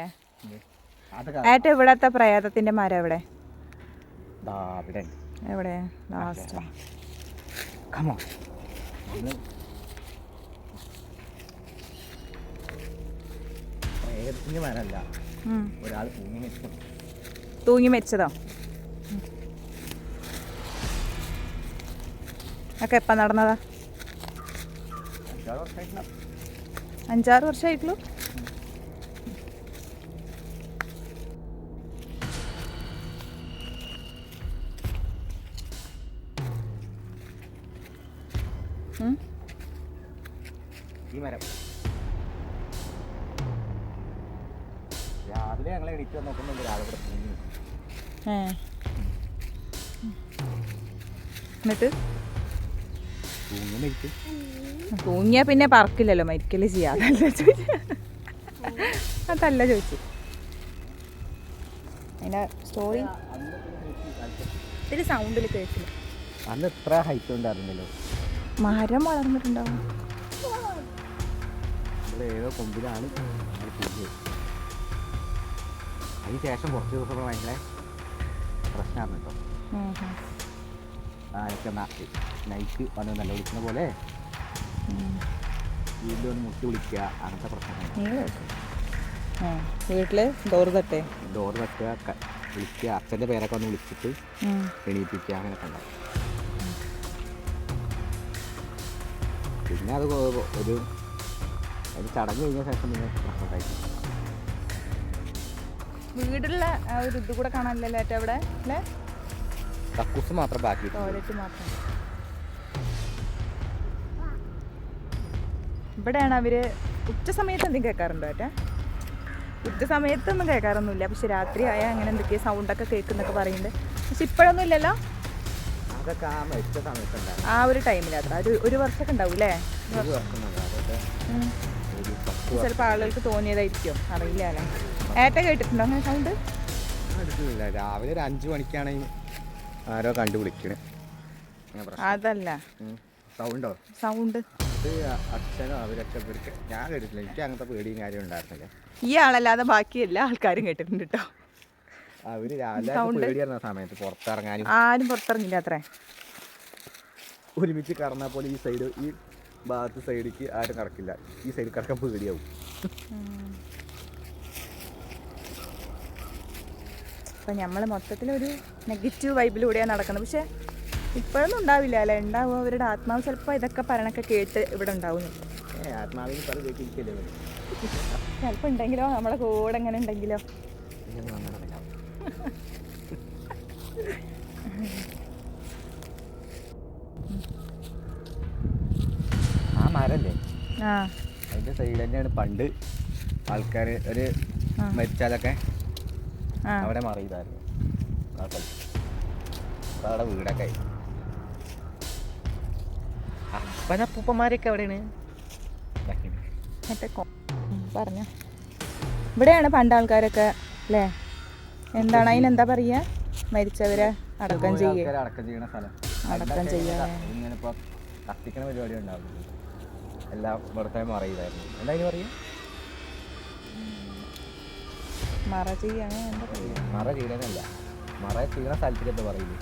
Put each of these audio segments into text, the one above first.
ഏട്ട ഇവിടത്തെ പ്രേതത്തിന്റെ മരം എവിടെ? എവിടെ? തൂങ്ങി മരിച്ചതോ? ഒക്കെ എപ്പ നടന്നതാ? 5-6 വർഷമായിട്ടുള്ളൂ. ഈ മരം രാവിലെ ഞങ്ങൾ എണീറ്റ് നോക്കുന്നുണ്ട്. രാവിലെ എന്നിട്ട് തൂങ്ങി മരിക്കും. തൂങ്ങിയാ പിന്നെ പറക്കില്ലല്ലോ, മരിക്കല് അതല്ല ചോദിച്ചു. അതിന്റെ സ്റ്റോറി ഇത്തിരി സൗണ്ടിൽ കേട്ടില്ല. അന്ന് എത്ര ഹൈറ്റ് ഉണ്ടായിരുന്നല്ലോ. മരം വളർന്നിട്ടുണ്ടാവും. ഏതോ കൊമ്പിലാണ് അതിന് ശേഷം കുറച്ച് ദിവസം ഭയങ്കര പ്രശ്നമാണ് കേട്ടോ. ആരൊക്കെ നൈറ്റ് വന്ന് നല്ല വിളിക്കുന്ന പോലെ വീട്ടിൽ വന്ന് മുട്ടി വിളിക്കുക, അങ്ങനത്തെ പ്രശ്നങ്ങൾ. വീട്ടില് ഡോർ തട്ടുക, വിളിക്കുക, അച്ഛൻ്റെ പേരൊക്കെ വന്ന് വിളിച്ചിട്ട് എണീപ്പിക്കുക, അങ്ങനെയൊക്കെ ഉണ്ടാവും. പിന്നെ അത് ചടങ്ങ് കഴിഞ്ഞ ശേഷം പിന്നെ പ്രശ്നമായിട്ട് വീടുള്ള ഒരു ഇത് കൂടെ കാണാനില്ലല്ലോ ഏറ്റവും അവിടെ അല്ലേ? കക്കൂസ് മാത്രം ബാക്കി, ടോയ്ലറ്റ് മാത്രം. ഇവിടെയാണ് അവര് ഉച്ച സമയത്ത് എന്തെങ്കിലും കേൾക്കാറുണ്ടോ ഏട്ടാ? ഉച്ച സമയത്തൊന്നും കേൾക്കാറൊന്നുമില്ല, പക്ഷെ രാത്രി ആയാൽ അങ്ങനെ എന്തൊക്കെയോ സൗണ്ടൊക്കെ കേൾക്കുന്നൊക്കെ പറയുന്നുണ്ട്. പക്ഷെ ഇപ്പോഴൊന്നും ഇല്ലല്ലോ. അതൊക്കെ ആ മരിച്ച സമയത്തുണ്ടാവും, ആ ഒരു ടൈമിലത്ര ഒരു വർഷമൊക്കെ ഉണ്ടാവും അല്ലേ? ചിലപ്പോൾ ആളുകൾക്ക് തോന്നിയതായിരിക്കും, അറിയില്ല അല്ലേ. ഏട്ട കേട്ടിട്ടുണ്ടോ അങ്ങനെ സൗണ്ട്? രാവിലെ ഒരു 5 മണിക്കാണെങ്കിൽ ആരോ കണ്ടു വിളിക്കണേ. അതല്ല സൗണ്ട് അച്ഛനോ അവരൊക്കെ വിളിക്കുക. ഞാൻ കേട്ടിട്ടില്ല, എനിക്ക് അങ്ങനത്തെ പേടിയും കാര്യം ഉണ്ടായിരുന്നില്ല. ഈ ആളല്ലാതെ ബാക്കി എല്ലാ ആൾക്കാരും കേട്ടിട്ടുണ്ട് കേട്ടോ. അവര് രാവിലെ പേടിയായിരുന്ന സമയത്ത് പുറത്തിറങ്ങാനും ആരും പുറത്തിറങ്ങില്ല അത്രേ. ഒരുമിച്ച് കടന്നാൽ പോലെ ഈ സൈഡ്, ഈ ഭാഗത്ത് സൈഡിലേക്ക് ആരും കടക്കില്ല, ഈ സൈഡിൽ കിടക്കാൻ പേടിയാവും. അപ്പം നമ്മൾ മൊത്തത്തിലൊരു നെഗറ്റീവ് വൈബിലൂടെയാണ് നടക്കുന്നത്. പക്ഷെ ഇപ്പോഴൊന്നും ഉണ്ടാവില്ല അല്ലേ? ഉണ്ടാവും. അവരുടെ ആത്മാവ് ചിലപ്പോൾ ഇതൊക്കെ പറയണൊക്കെ കേട്ട് ഇവിടെ ഉണ്ടാവും. ആത്മാവിന് പല കേട്ടിരിക്കല്ലേ, ചിലപ്പോൾ ഉണ്ടെങ്കിലോ, നമ്മളെ കൂടെ എങ്ങനെ ഉണ്ടെങ്കിലോ. ആ മരല്ലേ, അതിന്റെ സൈഡ് തന്നെയാണ് പണ്ട് ആൾക്കാർ ഒരു മരിച്ചാലൊക്കെ അവിടെ മറിയതായിരുന്നു. ആ സ്ഥലത്ത് അവിടെ വീടൊക്കെ ആയി. അപ്പനപ്പൂപ്പന്മാരൊക്കെ എവിടെയാണ് പറഞ്ഞോ? ഇവിടെയാണ് പണ്ട് ആൾക്കാരൊക്കെ അല്ലേ? എന്താണ് അതിനെന്താ പറയുക? മരിച്ചവരെ അടക്കം ചെയ്യുന്ന സ്ഥലം. അടക്കം ചെയ്യാൻ ഇങ്ങനെ ഇപ്പോൾ കത്തിക്കണ പരിപാടി ഉണ്ടാവും. എല്ലാം ഇവിടുത്തെ മറയിലായിരുന്നു. എന്താ അതിന് പറയുക? മറ ചെയ്യാൻ എന്താ പറയുക? മറ ചെയ്യണല്ല, മറ ചെയ്യുന്ന സ്ഥലത്തിൽ എന്താ പറയില്ലേ?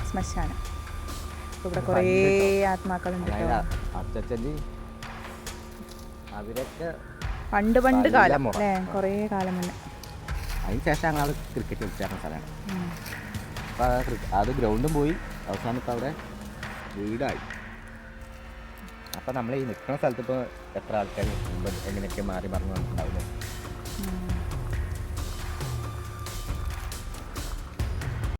ശ്മശാനം. ഇവിടെ കുറേ ആത്മാക്കളുണ്ട്. അച്ഛൻ്റെ അവരൊക്കെ പണ്ട് കാലം അല്ലേ? കുറേ കാലം മുന്നേ. അതിന് ശേഷം ഞങ്ങൾ ക്രിക്കറ്റ് കളിച്ചിരുന്ന സ്ഥലമാണ്. അപ്പോൾ അത് ഗ്രൗണ്ടും പോയി, അവസാനത്ത് അവിടെ വീടായി. അപ്പോൾ നമ്മൾ ഈ നിൽക്കുന്ന സ്ഥലത്ത് ഇപ്പോൾ എത്ര ആൾക്കാർ എങ്ങനെയൊക്കെ മാറി മറിഞ്ഞു വന്നിട്ടുണ്ടാവില്ലേ?